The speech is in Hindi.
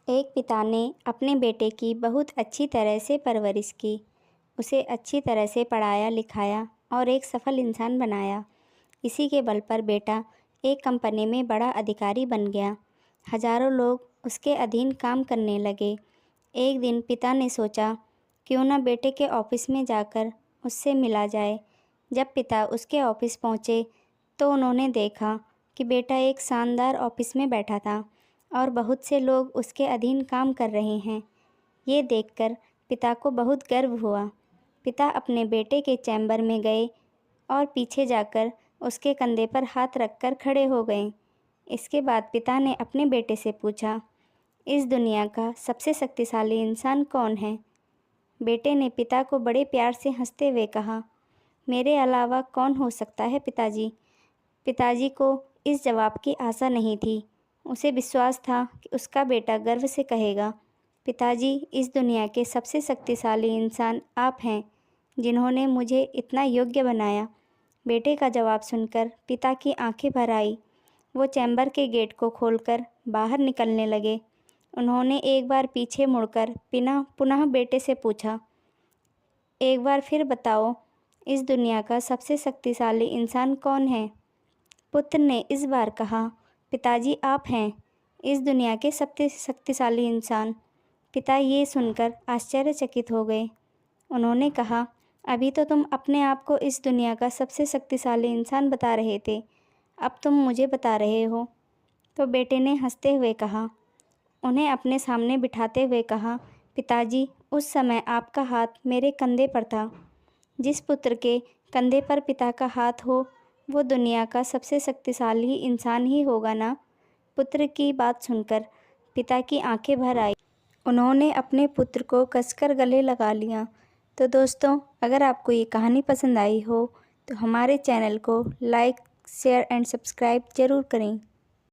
एक पिता ने अपने बेटे की बहुत अच्छी तरह से परवरिश की। उसे अच्छी तरह से पढ़ाया लिखाया और एक सफल इंसान बनाया। इसी के बल पर बेटा एक कंपनी में बड़ा अधिकारी बन गया। हजारों लोग उसके अधीन काम करने लगे। एक दिन पिता ने सोचा, क्यों न बेटे के ऑफिस में जाकर उससे मिला जाए। जब पिता उसके ऑफिस पहुँचे तो उन्होंने देखा कि बेटा एक शानदार ऑफिस में बैठा था और बहुत से लोग उसके अधीन काम कर रहे हैं। ये देखकर पिता को बहुत गर्व हुआ। पिता अपने बेटे के चैम्बर में गए और पीछे जाकर उसके कंधे पर हाथ रखकर खड़े हो गए। इसके बाद पिता ने अपने बेटे से पूछा, इस दुनिया का सबसे शक्तिशाली इंसान कौन है? बेटे ने पिता को बड़े प्यार से हंसते हुए कहा, मेरे अलावा कौन हो सकता है पिताजी। पिताजी को इस जवाब की आशा नहीं थी। उसे विश्वास था कि उसका बेटा गर्व से कहेगा, पिताजी, इस दुनिया के सबसे शक्तिशाली इंसान आप हैं, जिन्होंने मुझे इतना योग्य बनाया। बेटे का जवाब सुनकर पिता की आंखें भर आई। वो चैम्बर के गेट को खोलकर बाहर निकलने लगे। उन्होंने एक बार पीछे मुड़कर पुनः बेटे से पूछा, एक बार फिर बताओ, इस दुनिया का सबसे शक्तिशाली इंसान कौन है? पुत्र ने इस बार कहा, पिताजी, आप हैं इस दुनिया के सबसे शक्तिशाली इंसान। पिता ये सुनकर आश्चर्यचकित हो गए। उन्होंने कहा, अभी तो तुम अपने आप को इस दुनिया का सबसे शक्तिशाली इंसान बता रहे थे, अब तुम मुझे बता रहे हो। तो बेटे ने हंसते हुए कहा, उन्हें अपने सामने बिठाते हुए कहा, पिताजी, उस समय आपका हाथ मेरे कंधे पर था। जिस पुत्र के कंधे पर पिता का हाथ हो, वो दुनिया का सबसे शक्तिशाली इंसान ही होगा ना। पुत्र की बात सुनकर पिता की आंखें भर आई। उन्होंने अपने पुत्र को कसकर गले लगा लिया। तो दोस्तों, अगर आपको ये कहानी पसंद आई हो तो हमारे चैनल को लाइक, शेयर एंड सब्सक्राइब ज़रूर करें।